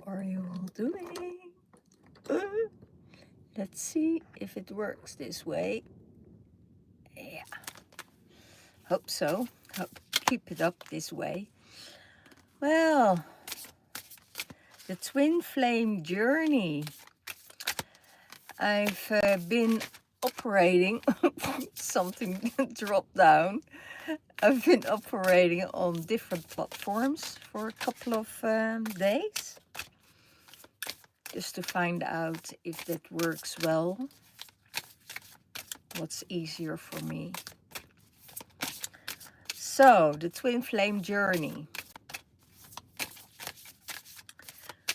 are you all doing? Let's see if it works this way. Yeah, hope so. Hope keep it up this way. Well, the twin flame journey. I've been operating, something dropped down. I've been operating on different platforms for a couple of days, just to find out if that works well, what's easier for me. So, the twin flame journey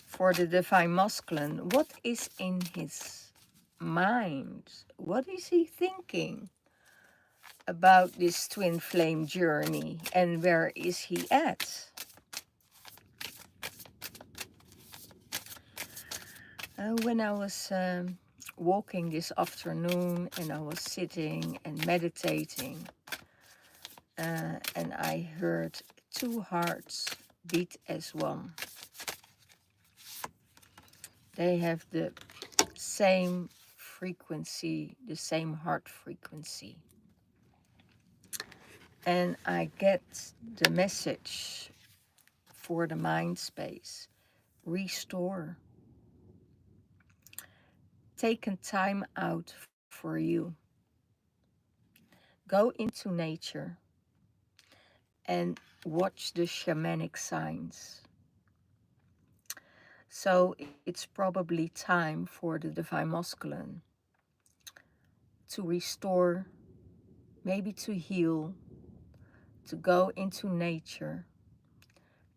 for the divine masculine. What is in his mind? What is he thinking about this twin flame journey, and where is he at? When I was walking this afternoon and I was sitting and meditating, and I heard two hearts beat as one. They have the same frequency, the same heart frequency. And I get the message for the mind space: restore. Taking time out for you. Go into nature and watch the shamanic signs. So it's probably time for the divine masculine to restore, maybe to heal, to go into nature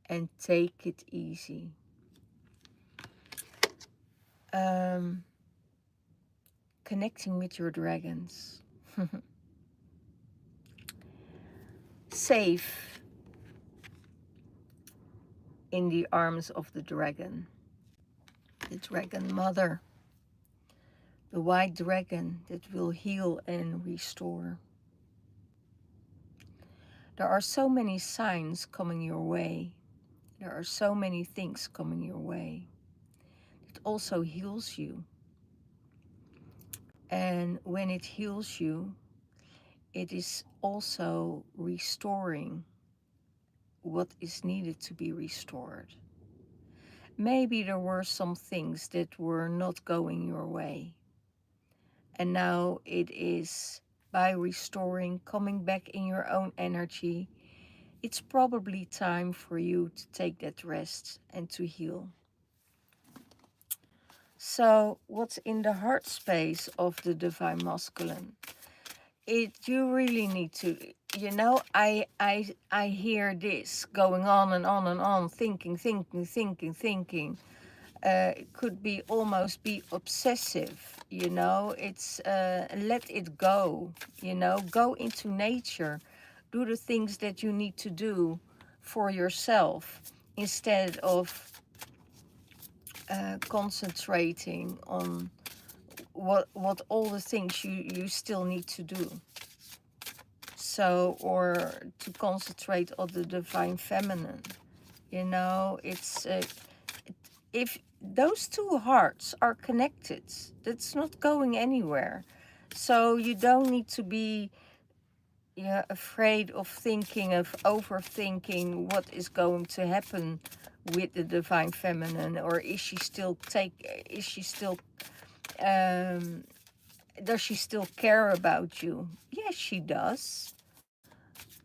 and take it easy. Connecting with your dragons. Safe in the arms of the dragon mother, the white dragon that will heal and restore. There are so many signs coming your way. There are so many things coming your way. It also heals you. And when it heals you, it is also restoring what is needed to be restored. Maybe there were some things that were not going your way. And now it is, by restoring, coming back in your own energy, it's probably time for you to take that rest and to heal. So what's in the heart space of the divine masculine? You really need to, I hear this going on and on and on, thinking. It could be almost be obsessive, it's let it go, go into nature, do the things that you need to do for yourself instead of concentrating on what all the things you still need to do. So, or to concentrate on the divine feminine, it's if those two hearts are connected, that's not going anywhere. So you don't need to be afraid of overthinking what is going to happen with the divine feminine, or does she still care about you? Yes, she does.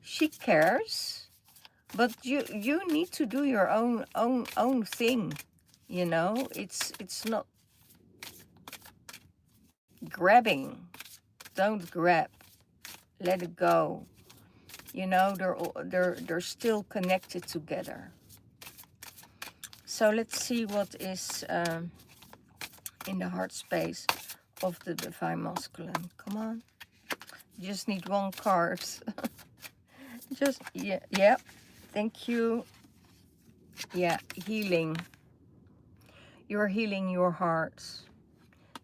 She cares, but you need to do your own thing. It's not grabbing. Don't grab. Let it go. They're still connected together. So let's see what is in the heart space of the divine masculine. Come on. You just need one card. Yeah. Thank you. Yeah, healing. You're healing your heart.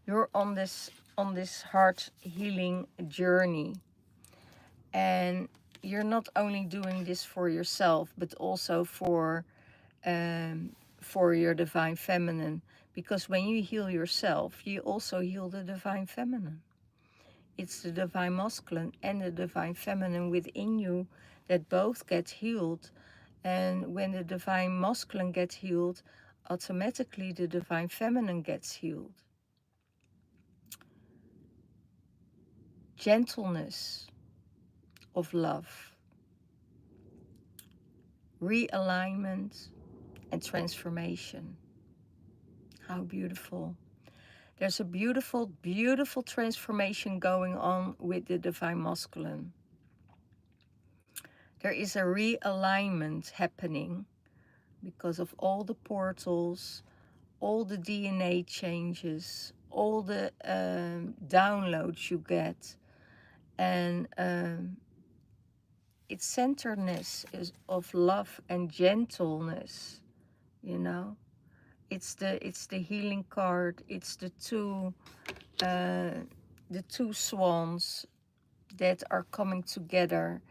You're on this heart healing journey. And you're not only doing this for yourself, but also for for your divine feminine, because when you heal yourself, you also heal the divine feminine. It's the divine masculine and the divine feminine within you that both get healed. And when the divine masculine gets healed, automatically the divine feminine gets healed. Gentleness of love, realignment, and transformation. How beautiful. There's a beautiful, beautiful transformation going on with the divine masculine. There is a realignment happening because of all the portals, all the DNA changes, all the downloads you get, and its centeredness is of love and gentleness. You know, it's the healing card. It's the two swans that are coming together,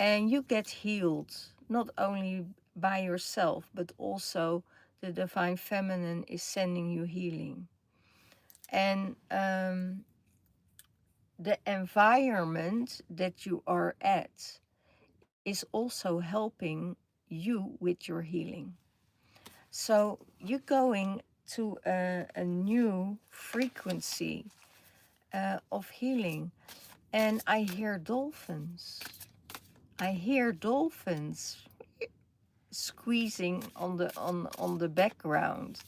and you get healed not only by yourself, but also the divine feminine is sending you healing. And the environment that you are at is also helping you with your healing. So you're going to a new frequency of healing. And I hear dolphins. I hear dolphins squeezing on the background.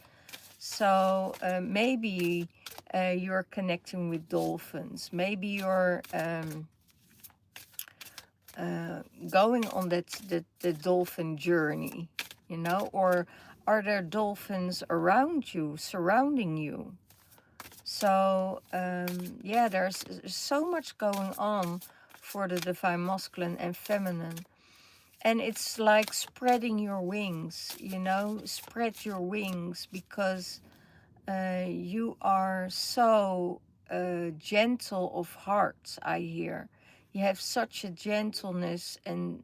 So maybe you're connecting with dolphins. Maybe you're going on the dolphin journey, you know, or are there dolphins around you, surrounding you? So yeah, there's so much going on for the divine masculine and feminine. And it's like spreading your wings, you know, spread your wings, because you are so gentle of heart, I hear. You have such a gentleness and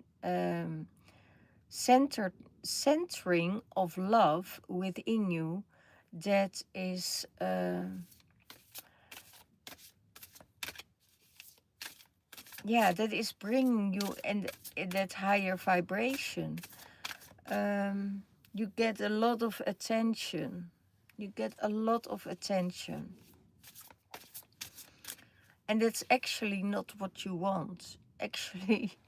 centering of love within you that is that is bringing you in that higher vibration. You get a lot of attention. You get a lot of attention. And that's actually not what you want. Actually,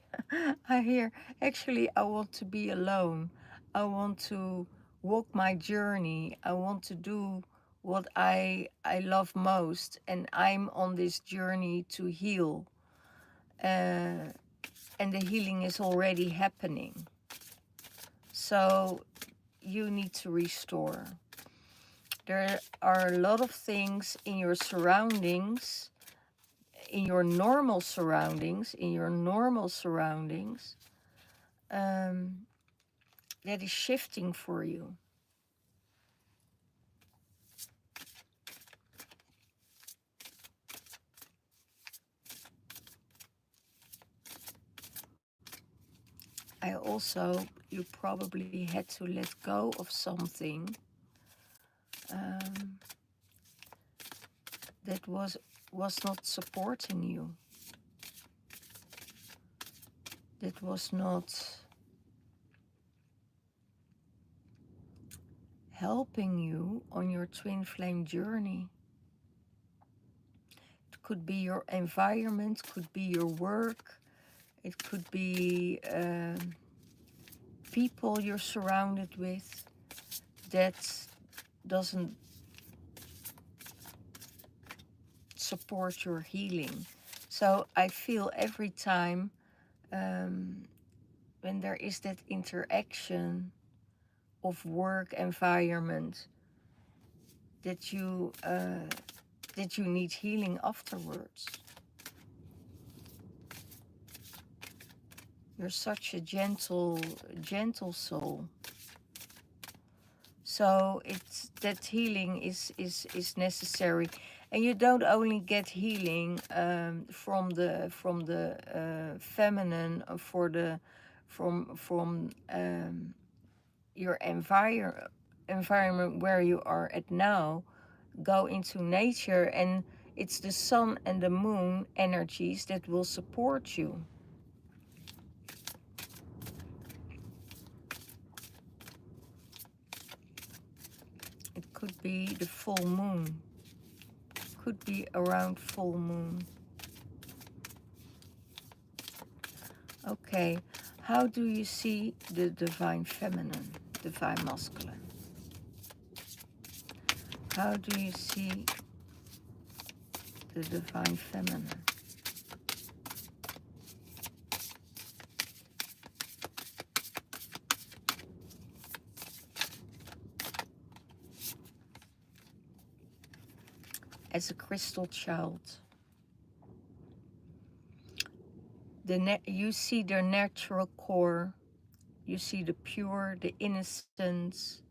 I hear, actually, I want to be alone. I want to walk my journey. I want to do what I love most. And I'm on this journey to heal. And the healing is already happening. So you need to restore. There are a lot of things in your surroundings, in your normal surroundings, that is shifting for you. I also, you probably had to let go of something that was not supporting you, that was not helping you on your twin flame journey. It could be your environment, could be your work, it could be people you're surrounded with that doesn't support your healing. So I feel every time when there is that interaction of work environment that you need healing afterwards. You're such a gentle soul. So it's that healing is necessary, and you don't only get healing from the feminine, from your environment where you are at now, go into nature, and it's the sun and the moon energies that will support you. It could be the full moon, could be around full moon. Okay, how do you see the divine feminine, divine masculine? How do you see the divine feminine? As a crystal child, you see their natural core, you see the pure, the innocence,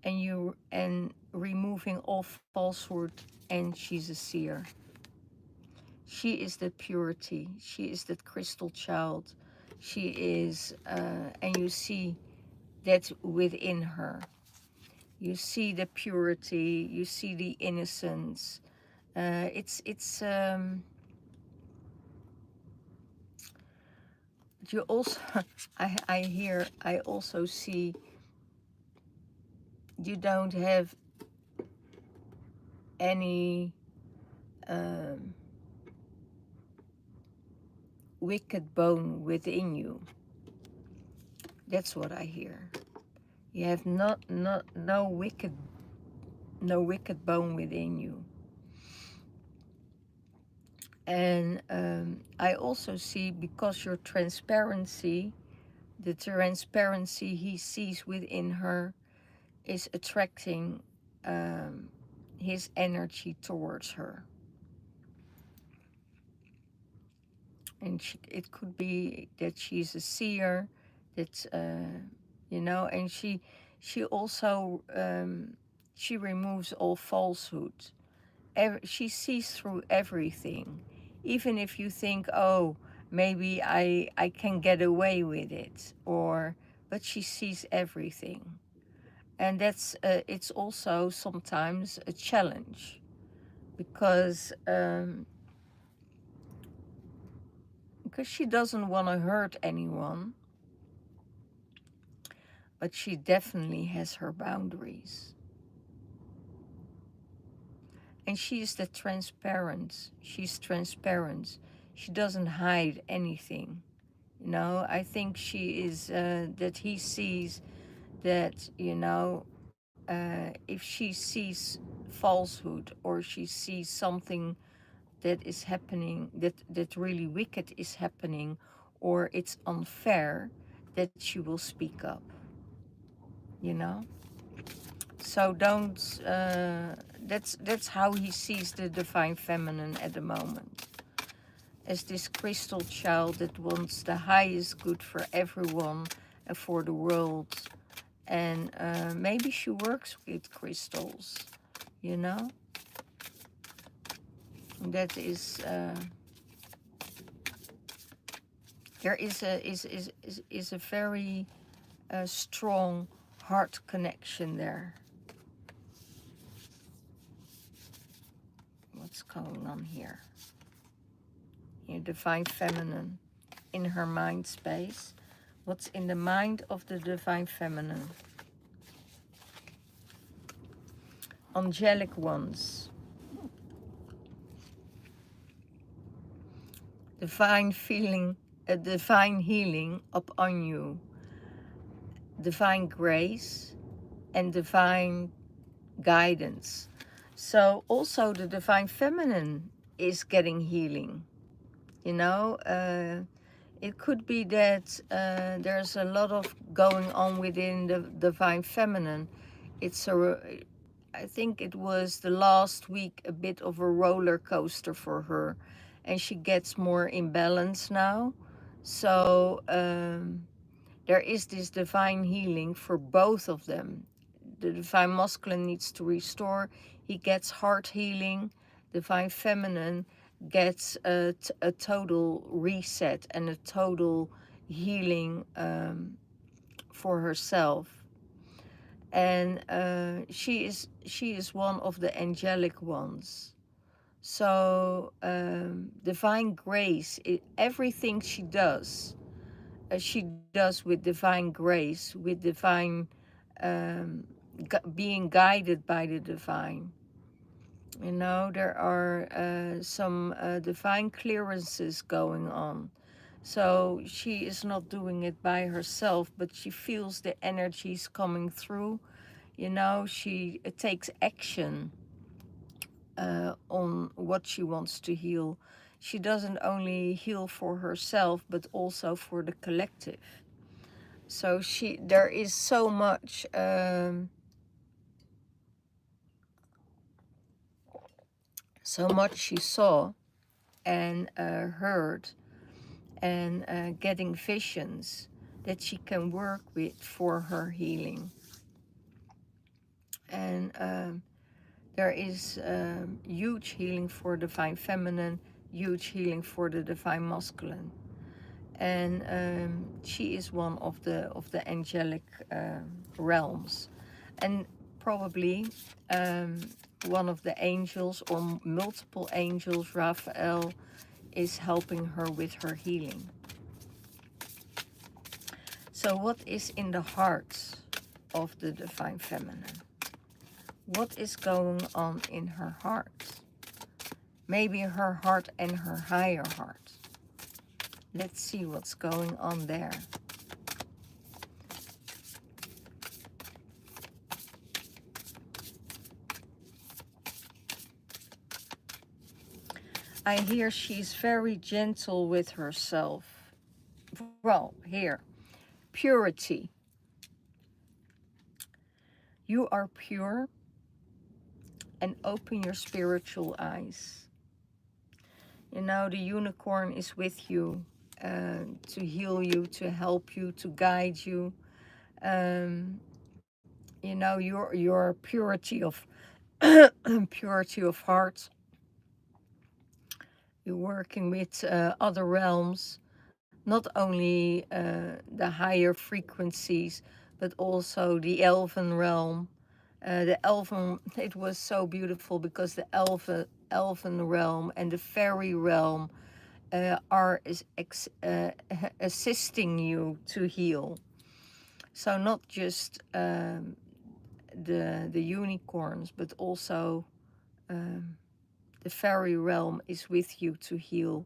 and removing all falsehood, and she's a seer. She is that purity, she is that crystal child, she is, and you see that within her. You see the purity, you see the innocence. It's you also, I also see you don't have any wicked bone within you. That's what I hear. You have no wicked bone within you. And I also see, because your transparency, the transparency he sees within her is attracting his energy towards her. And it could be that she's a seer, that and she also she removes all falsehood. She sees through everything, even if you think, oh, maybe I can get away with it, but she sees everything. And that's it's also sometimes a challenge, because she doesn't want to hurt anyone, but she definitely has her boundaries. And she is the transparent. She's transparent. She doesn't hide anything. I think she is, that he sees that, if she sees falsehood, or she sees something that is happening, that really wicked is happening, or it's unfair, that she will speak up, you know? So don't, that's how he sees the divine feminine at the moment. As this crystal child that wants the highest good for everyone and for the world. And maybe she works with crystals, you know? That is, there is a very strong heart connection there. What's going on here? Your divine feminine in her mind space. What's in the mind of the divine feminine? Angelic ones. Divine feeling, a divine healing upon you. Divine grace and divine guidance. So also the divine feminine is getting healing. It could be that there's a lot of going on within the divine feminine. I think it was the last week a bit of a roller coaster for her, and she gets more in balance now. So there is this divine healing for both of them. The divine masculine needs to restore. He gets heart healing. Divine feminine gets a total reset and a total healing for herself. and she is one of the angelic ones. So divine grace, everything she does with divine grace, with divine being guided by the divine. You know, there are some divine clearances going on. So she is not doing it by herself, but she feels the energies coming through. You know, she takes action on what she wants to heal. She doesn't only heal for herself, but also for the collective. So there is so much she saw and heard, and getting visions that she can work with for her healing. And there is huge healing for divine feminine, huge healing for the divine masculine. And she is one of the angelic realms, and probably um, one of the angels or multiple angels, Raphael, is helping her with her healing. So what is in the heart of the divine feminine? What is going on in her heart? Maybe her heart and her higher heart. Let's see what's going on there. I hear she's very gentle with herself. Well, here, purity. You are pure, and open your spiritual eyes. You know, the unicorn is with you to heal you, to help you, to guide you. Um, you know, your purity of purity of heart. You're working with other realms, not only the higher frequencies, but also the elven realm. The elven, it was so beautiful because the elven realm and the fairy realm are assisting you to heal. So not just the unicorns, but also um, the fairy realm is with you to heal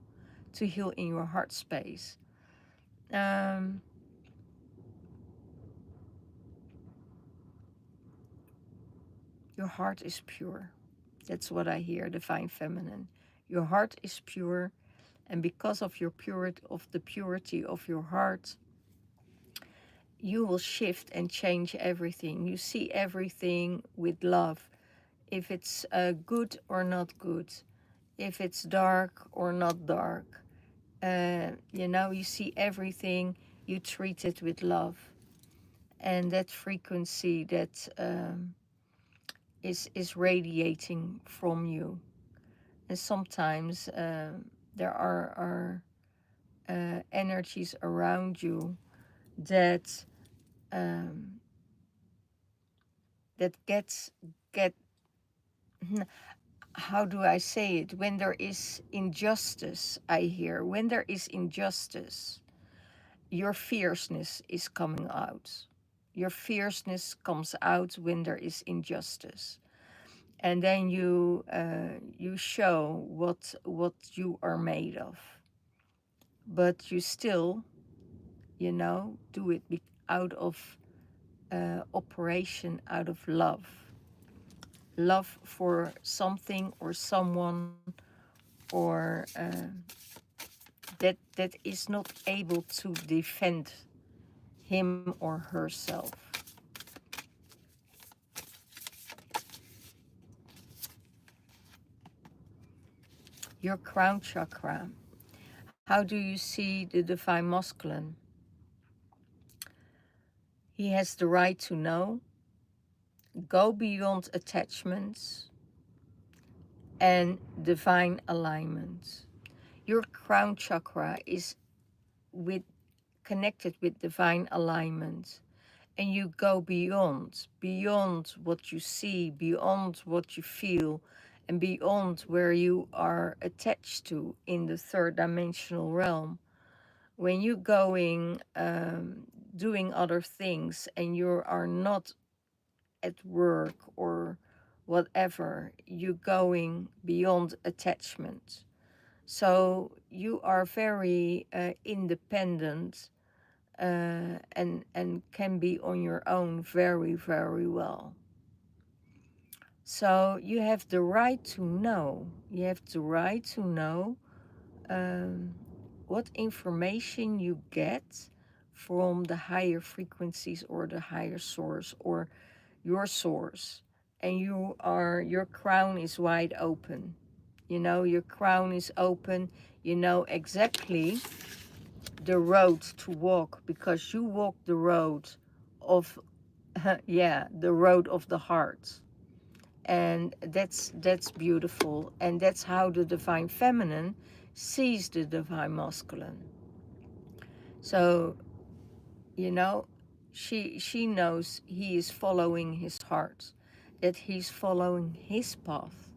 in your heart space. Um, your heart is pure. That's what I hear, divine feminine. Your heart is pure, and because of your purity, of the purity of your heart, you will shift and change everything. You see everything with love. If it's good or not good, if it's dark or not dark, you know, you see everything. You treat it with love, and that frequency that is radiating from you. And sometimes there are energies around you that um, that get how do I say it? When there is injustice, I hear when there is injustice, your fierceness is coming out. Your fierceness comes out when there is injustice, and then you show what you are made of. But you still, you know, do it out of operation, out of love for something or someone, or that is not able to defend him or herself. Your crown chakra. How do you see the divine masculine? He has the right to know, go beyond attachments, and divine alignment. Your crown chakra is with connected with divine alignment, and you go beyond what you see, beyond what you feel, and beyond where you are attached to in the third dimensional realm. When you're going doing other things and you are not at work or whatever, you're going beyond attachment. So you are very independent, and can be on your own very, very well. So you have the right to know. You have the right to know um, what information you get from the higher frequencies or the higher source or your source. And your crown is wide open. You know, your crown is open. You know exactly the road to walk, because you walk the road of yeah, the road of the heart. And that's beautiful, and that's how the divine feminine sees the divine masculine. So, you know, she knows he is following his heart, that he's following his path.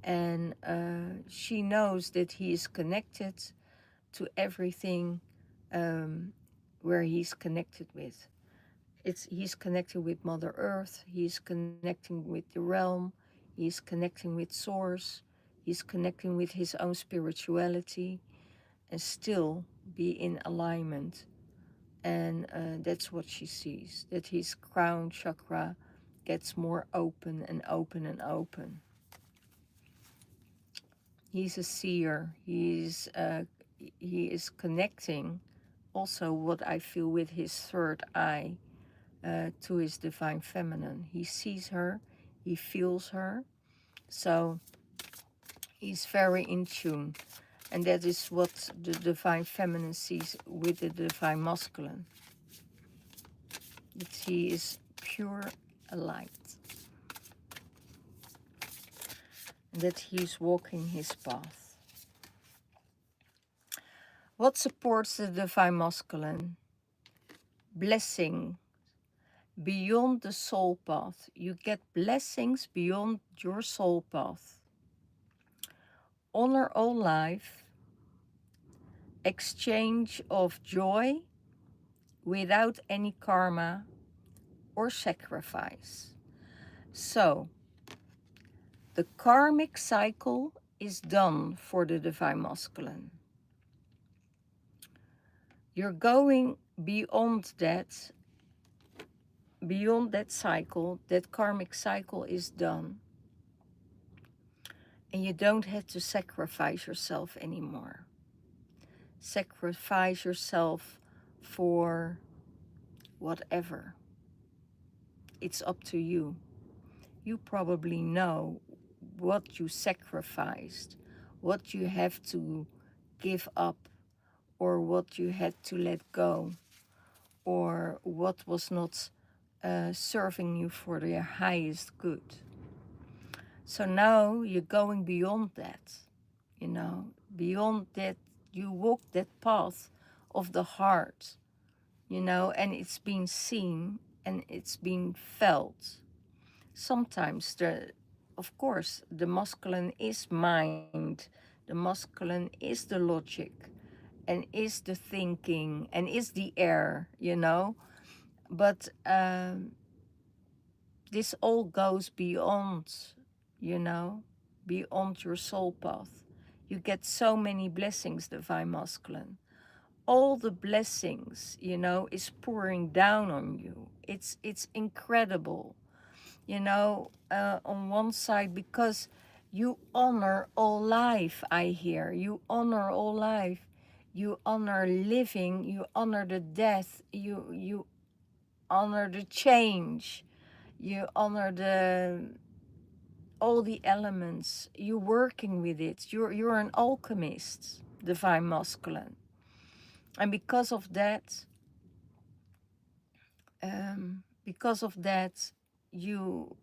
And she knows that he is connected to everything, where he's connected with. He's connecting with Mother Earth, he's connecting with the realm, he's connecting with Source, he's connecting with his own spirituality, and still be in alignment. And that's what she sees, that his crown chakra gets more open and open and open. He's a seer. He is connecting also what I feel with his third eye, to his divine feminine. He sees her, he feels her, so he's very in tune. And that is what the divine feminine sees with the divine masculine. That he is pure light. And that he's walking his path. What supports the divine masculine? Blessing beyond the soul path. You get blessings beyond your soul path. Honor all life. Exchange of joy without any karma or sacrifice. So, the karmic cycle is done for the divine masculine. You're going beyond that cycle. That karmic cycle is done. And you don't have to sacrifice yourself anymore. Sacrifice yourself for whatever. It's up to you. You probably know what you sacrificed, what you have to give up, or what you had to let go, or what was not serving you for their highest good. So now you're going beyond that, you know, beyond that. You walk that path of the heart, you know, and it's been seen and it's been felt. Sometimes of course, the masculine is mind, the masculine is the logic, and is the thinking, and is the air, you know. But this all goes beyond, you know, beyond your soul path. You get so many blessings, divine masculine. All the blessings, you know, is pouring down on you. It's incredible, you know, on one side, because you honor all life. I hear you honor all life. You honor living. You honor the death. You honor the change. You honor the all the elements. You're working with it. You're an alchemist, divine masculine. And because of that, you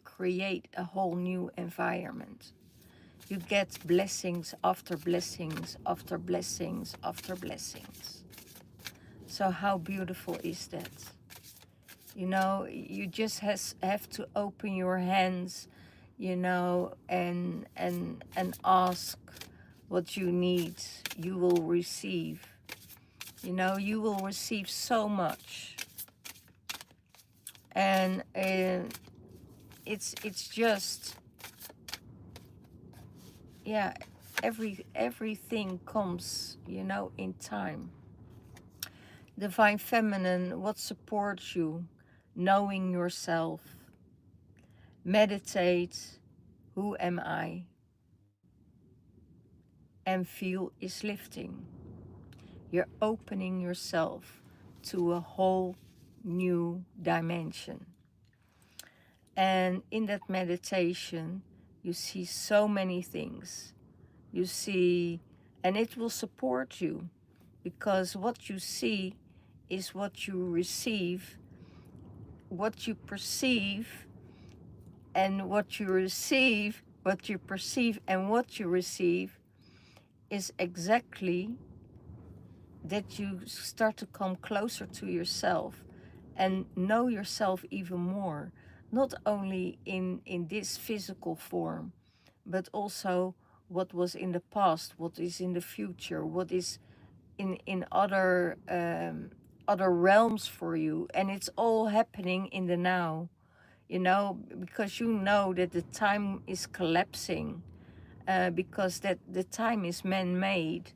create a whole new environment. You get blessings after blessings after blessings after blessings. So how beautiful is that? You know, you just have to open your hands, you know, and ask what you need. You will receive. You know, you will receive so much. And it's just, yeah, everything comes, you know, in time. Divine Feminine, what supports you? Knowing yourself. Meditate. Who am I? And feel is lifting. You're opening yourself to a whole new dimension. And in that meditation, you see so many things. You see, and it will support you, because what you see is what you receive, what you perceive, and what you receive, what you perceive, and what you receive is exactly that you start to come closer to yourself and know yourself even more, not only in this physical form, but also what was in the past, what is in the future, what is in other realms for you, and it's all happening in the now, you know, because you know that the time is collapsing, because that the time is man-made,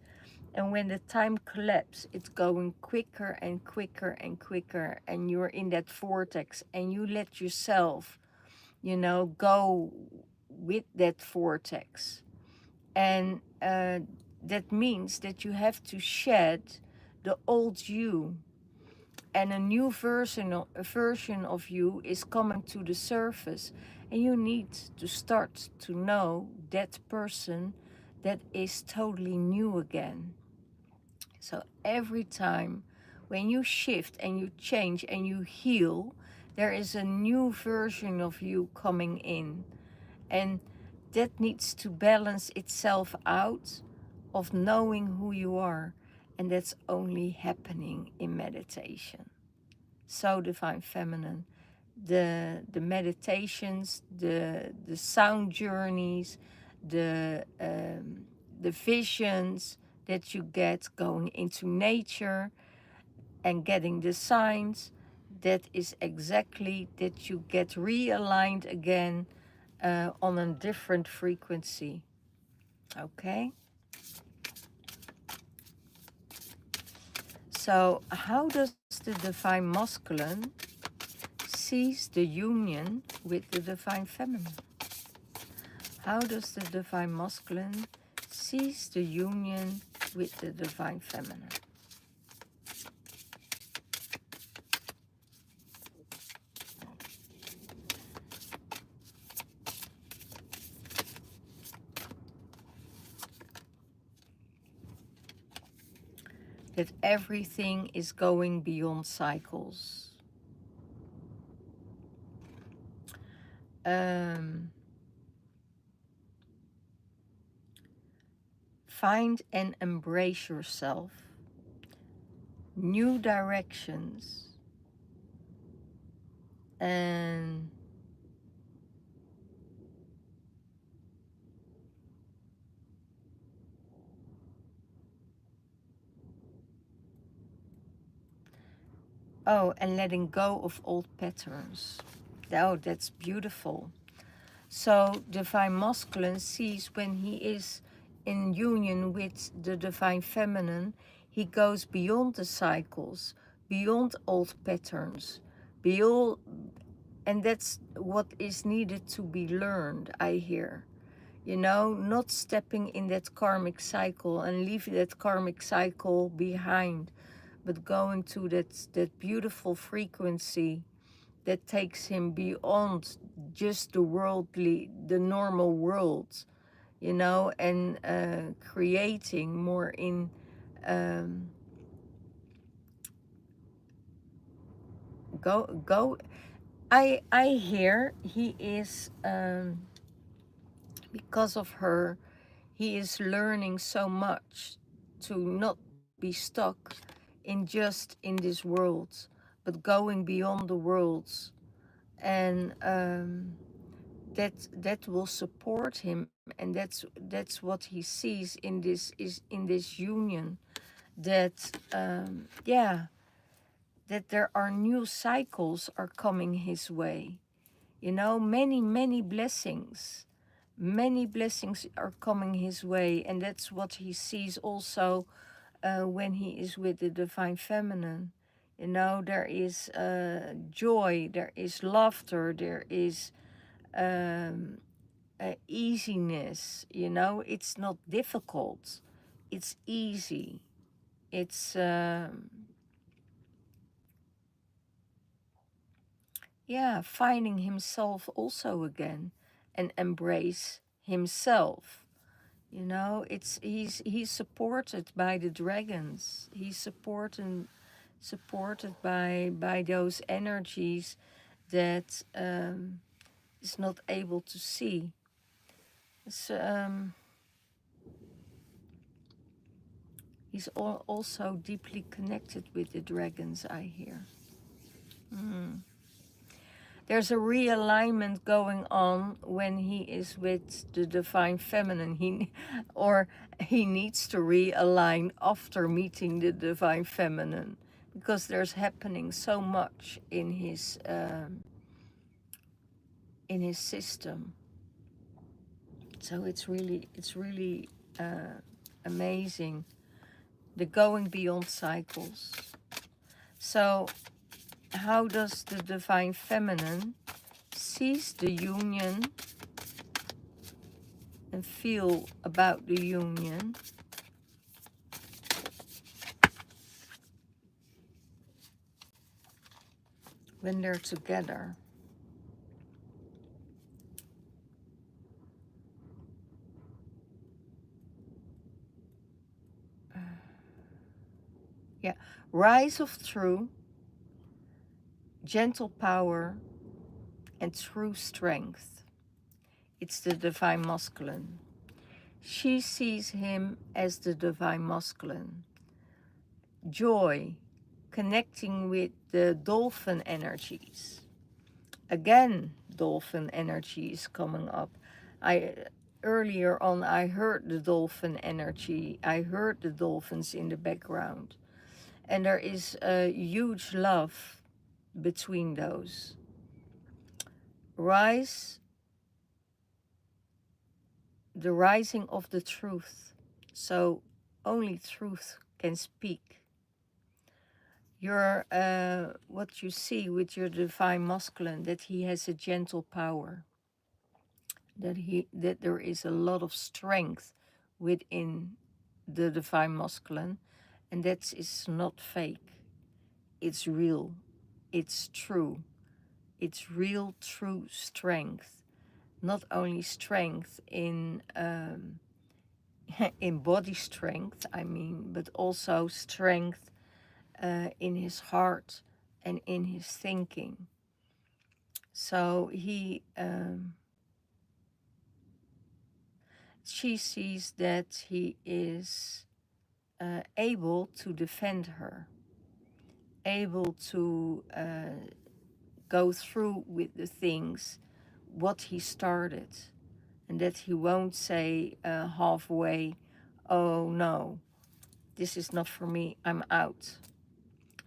and when the time collapses, it's going quicker and quicker and quicker, and you're in that vortex, and you let yourself, you know, go with that vortex. And that means that you have to shed the old you, and a new version of you is coming to the surface, and you need to start to know that person that is totally new again. So every time when you shift and you change and you heal, there is a new version of you coming in. And that needs to balance itself out of knowing who you are. And that's only happening in meditation. So Divine Feminine. The meditations, the sound journeys, the visions that you get going into nature and getting the signs, that is exactly that you get realigned again on a different frequency. Okay? So how does the Divine Masculine sees the union with the Divine Feminine? How does the Divine Masculine sees the union with the Divine Feminine? That everything is going beyond cycles. Find and embrace yourself. New directions. And and letting go of old patterns. Oh, that's beautiful. So Divine Masculine sees when he is in union with the Divine Feminine, he goes beyond the cycles, beyond old patterns, beyond, and that's what is needed to be learned, I hear. You know, not stepping in that karmic cycle and leave that karmic cycle behind, but going to that beautiful frequency that takes him beyond just the normal world, you know, and creating more in um, go. I hear he is because of her, he is learning so much to not be stuck in just in this world, but going beyond the worlds. And that will support him, and that's what he sees in this union, that yeah, that there are new cycles are coming his way. You know, many blessings are coming his way, and that's what he sees also when he is with the divine feminine. You know, there is joy, there is laughter, there is easiness. You know, it's not difficult, it's easy. It's yeah, finding himself also again, and embrace himself. You know, it's he's supported by the dragons. He's supported by those energies that is not able to see. So, he's also deeply connected with the dragons, I hear. Mm. There's a realignment going on when he is with the divine feminine. Or he needs to realign after meeting the divine feminine, because there's happening so much in his system. So it's really amazing, the going beyond cycles. So how does the divine feminine sees the union and feel about the union when they're together? Yeah, rise of true, gentle power, and true strength. It's the divine masculine. She sees him as the divine masculine. Joy, connecting with the dolphin energies. Again, dolphin energy is coming up. I Earlier on, I heard the dolphin energy. I heard the dolphins in the background, and there is a huge love between those. Rise, the rising of the truth. So only truth can speak. Your what you see with your divine masculine, that he has a gentle power, that there is a lot of strength within the divine masculine, and that is not fake. It's real. It's true. It's real, true strength. Not only strength in in body strength, I mean, but also strength in his heart and in his thinking. So she sees that he is able to defend her, able to go through with the things what he started, and that he won't say halfway, "Oh no, this is not for me, I'm out."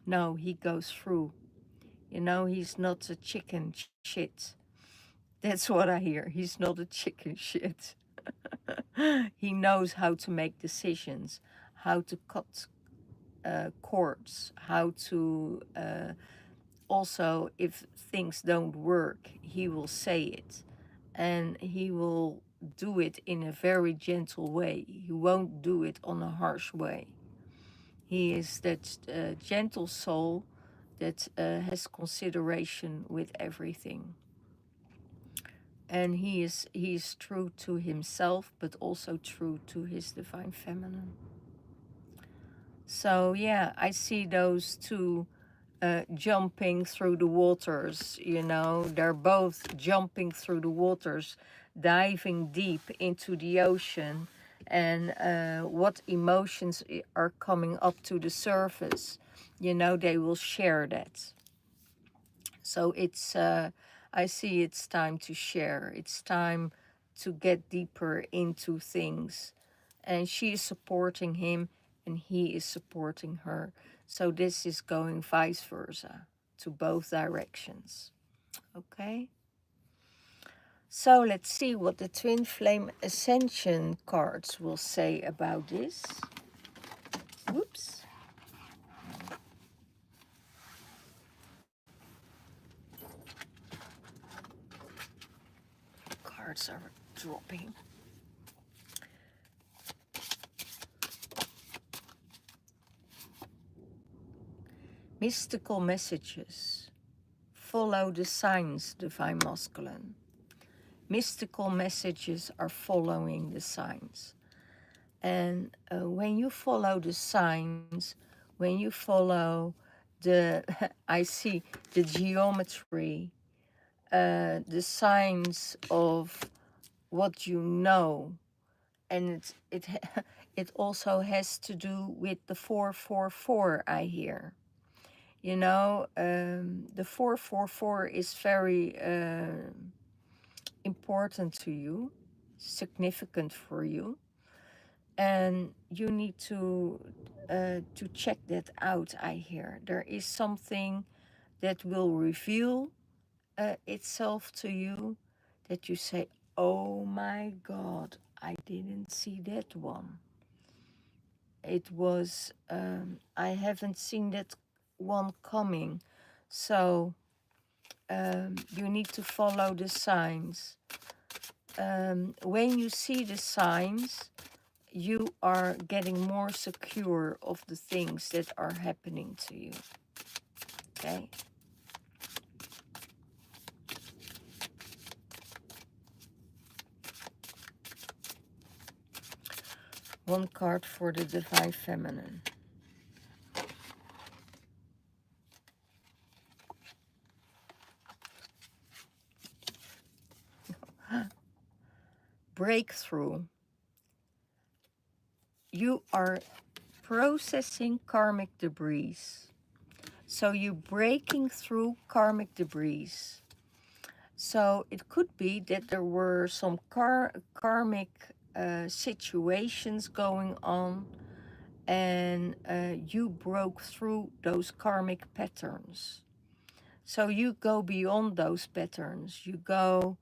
No, he goes through. You know, he's not a chicken shit. That's what I hear. He's not a chicken shit. He knows how to make decisions, how to cut cords, how to also, if things don't work, he will say it, and he will do it in a very gentle way. He won't do it on a harsh way. He is that gentle soul that has consideration with everything. And he is true to himself, but also true to his divine feminine. So yeah, I see those two jumping through the waters. You know, they're both jumping through the waters, diving deep into the ocean, and what emotions are coming up to the surface, you know, they will share that. So it's, I see it's time to share. It's time to get deeper into things. And she is supporting him and he is supporting her. So this is going vice versa to both directions. Okay? So let's see what the Twin Flame Ascension cards will say about this. Whoops. Cards are dropping. Mystical messages. Follow the signs, Divine Masculine. Mystical messages are following the signs. And when you follow the signs, when you follow the, I see the geometry, the signs of what you know, and it also has to do with the 444 I hear. You know, the 444 is very important to you, significant for you, and you need to check that out. I hear there is something that will reveal itself to you, that you say, "Oh my God, I didn't see that one. It was I haven't seen that one coming." So you need to follow the signs. When you see the signs, you are getting more secure of the things that are happening to you. Okay? One card for the Divine Feminine. Breakthrough. You are processing karmic debris. So you're breaking through karmic debris. So it could be that there were some karmic situations going on, and you broke through those karmic patterns. So you go beyond those patterns. You go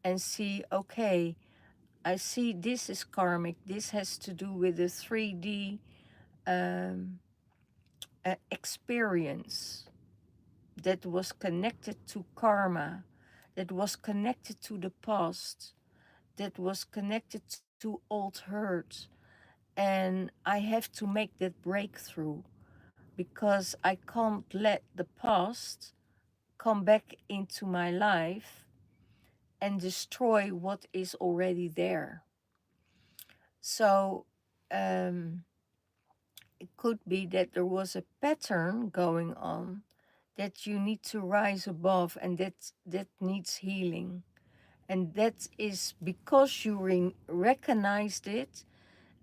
and see, okay, I see this is karmic. This has to do with the 3D experience that was connected to karma, that was connected to the past, that was connected to old hurt. And I have to make that breakthrough because I can't let the past come back into my life and destroy what is already there. So it could be that there was a pattern going on that you need to rise above, and that needs healing. And that is because you recognized it,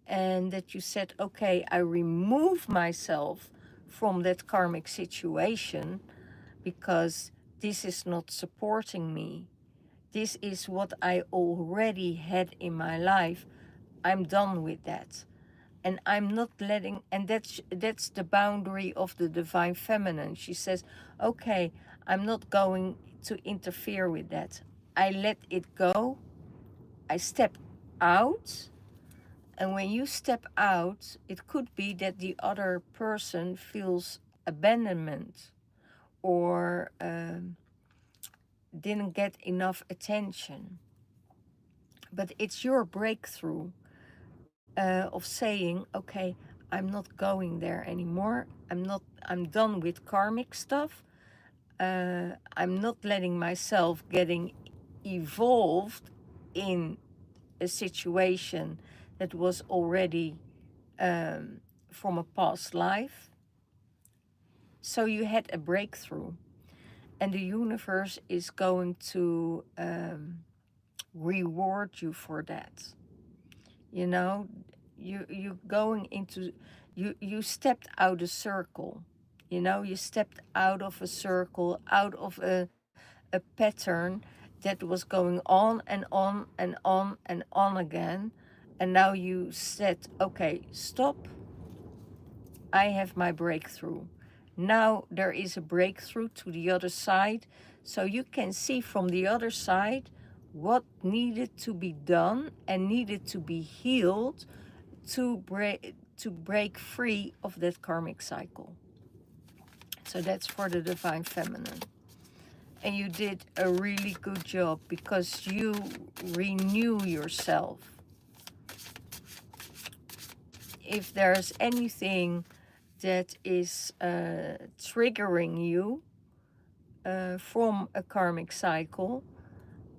and that you said, okay, I remove myself from that karmic situation because this is not supporting me. This is what I already had in my life. I'm done with that. And I'm not letting, and that's the boundary of the Divine Feminine. She says, okay, I'm not going to interfere with that. I let it go. I step out. And when you step out, it could be that the other person feels abandonment or didn't get enough attention. But it's your breakthrough of saying, okay, I'm not going there anymore. I'm done with karmic stuff. I'm not letting myself getting evolved in a situation that was already from a past life. So you had a breakthrough, and the universe is going to reward you for that. You know, you going into, you stepped out a circle. You know, you stepped out of a circle, out of a pattern that was going on and on and on and on again. And now you said, okay, stop. I have my breakthrough. Now there is a breakthrough to the other side. So you can see from the other side what needed to be done and needed to be healed to break free of that karmic cycle. So that's for the divine feminine. And you did a really good job because you renew yourself. If there's anything that is triggering you from a karmic cycle,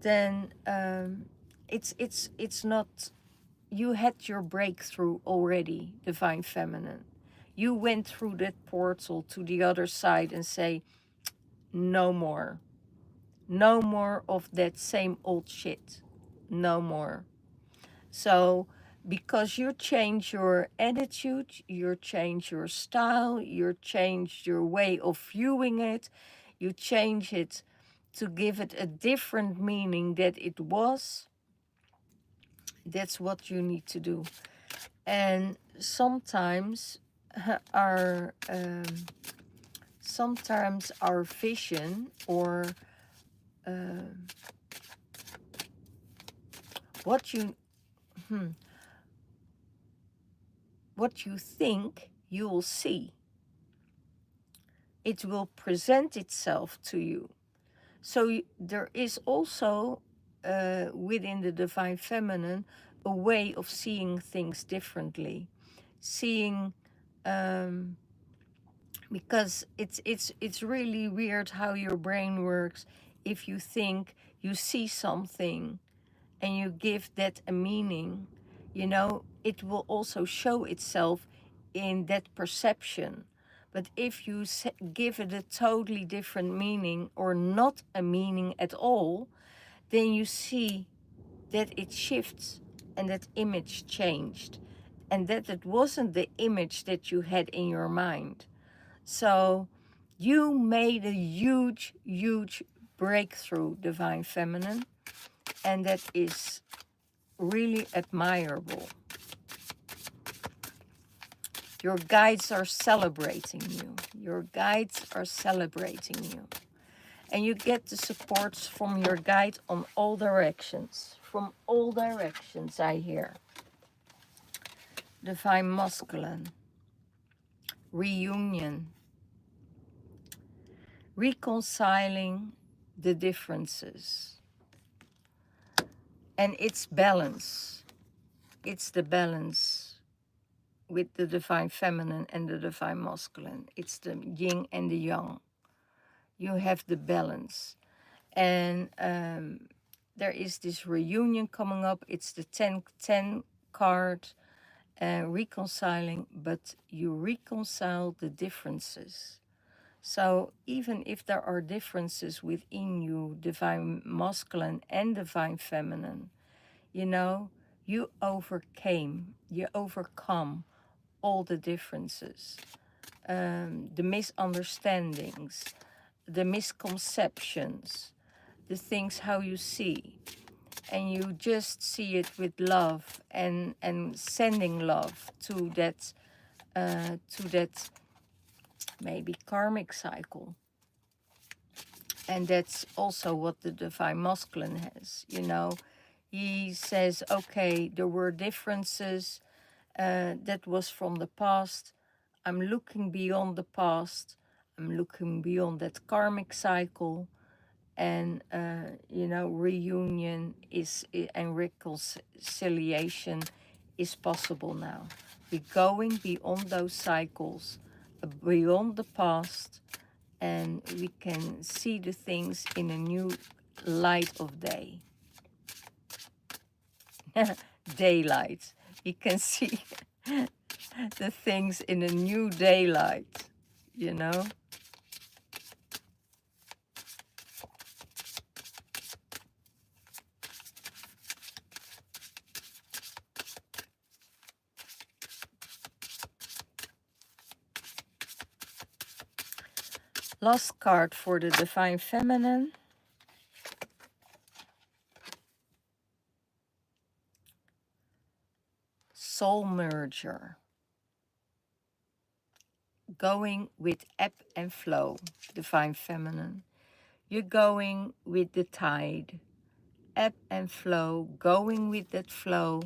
then it's not. You had your breakthrough already, divine feminine. You went through that portal to the other side and say, no more. No more of that same old shit. No more. So, because you change your attitude, you change your style, you change your way of viewing it, you change it to give it a different meaning that it was, that's what you need to do. And sometimes our vision or what you what you think you will see, it will present itself to you. So there is also within the divine feminine a way of seeing things differently, seeing because it's really weird how your brain works. If you think you see something and you give that a meaning, you know, it will also show itself in that perception. But if you give it a totally different meaning or not a meaning at all, then you see that it shifts and that image changed and that it wasn't the image that you had in your mind. So you made a huge, huge breakthrough, divine feminine, and that is really admirable. Your guides are celebrating you. Your guides are celebrating you. And you get the supports from your guide on all directions. From all directions, I hear. Divine masculine. Reunion. Reconciling the differences. And it's balance. It's the balance with the divine feminine and the divine masculine. It's the yin and the yang. You have the balance. And there is this reunion coming up. It's the 10 card, reconciling, but you reconcile the differences. So even if there are differences within you, divine masculine and divine feminine, you know, you overcome all the differences, the misunderstandings, the misconceptions, the things how you see. And you just see it with love and sending love to that maybe karmic cycle. And that's also what the divine masculine has, you know. He says, okay, there were differences, that was from the past. I'm looking beyond the past. I'm looking beyond that karmic cycle. And, you know, reunion and reconciliation is possible now. We're going beyond those cycles, beyond the past, and we can see the things in a new light of day. Daylight. You can see the things in a new daylight, you know? Last card for the Divine Feminine. Soul Merger. Going with ebb and flow, Divine Feminine. You're going with the tide, ebb and flow, going with that flow,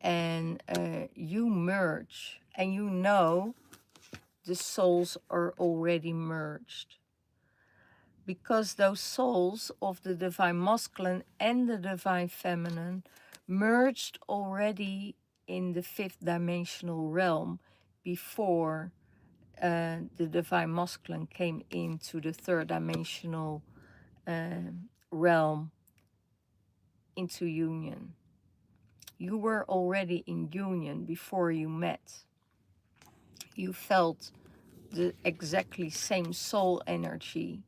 and you merge, and you know the souls are already merged. Because those souls of the Divine Masculine and the Divine Feminine merged already in the fifth dimensional realm before the Divine Masculine came into the third dimensional realm, into union. You were already in union before you met. You felt the exactly same soul energy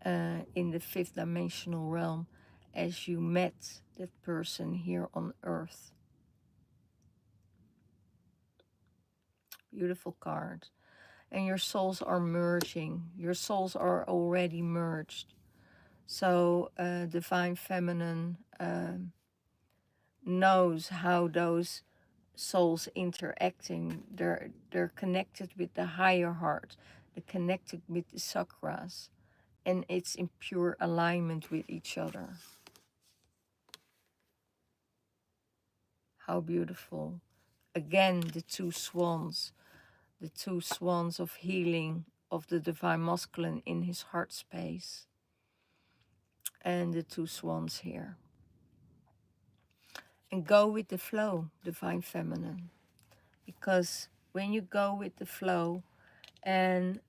in the fifth dimensional realm as you met that person here on earth. Beautiful card. And your souls are merging. Your souls are already merged. So Divine Feminine knows how those souls interacting. They're connected with the higher heart. They're connected with the chakras. And it's in pure alignment with each other. How beautiful. Again, the two swans of healing of the Divine Masculine in his heart space. And the two swans here. And go with the flow, Divine Feminine. Because when you go with the flow, and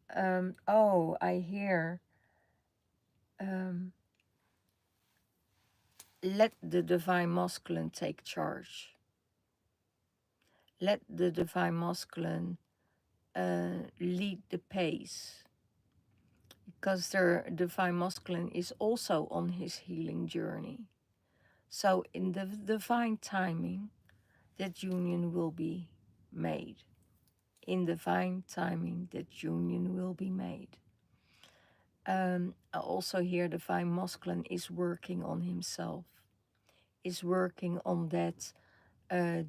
oh, I hear, let the Divine Masculine take charge. Let the Divine Masculine lead the pace. Because the Divine Masculine is also on his healing journey. So in the divine timing, that union will be made. In divine timing, that union will be made. I also hear Divine Masculine is working on himself, is working on that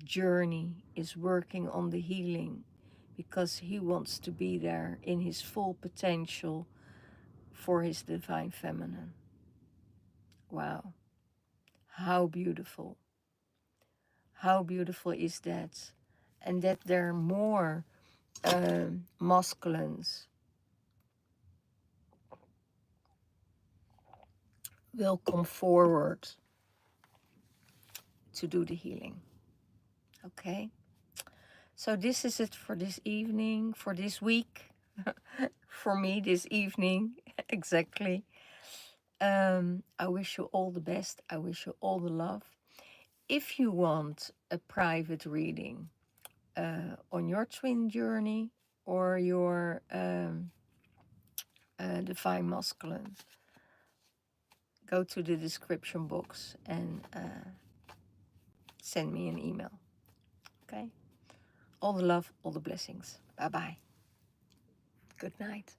journey, is working on the healing, because he wants to be there in his full potential for his Divine Feminine. Wow, how beautiful. How beautiful is that? And that there are more masculines will come forward to do the healing. Okay? So this is it for this evening, for this week. For me, this evening, exactly. I wish you all the best. I wish you all the love. If you want a private reading on your twin journey or your Divine Masculine, go to the description box and send me an email. Okay? All the love, all the blessings. Bye-bye. Good night.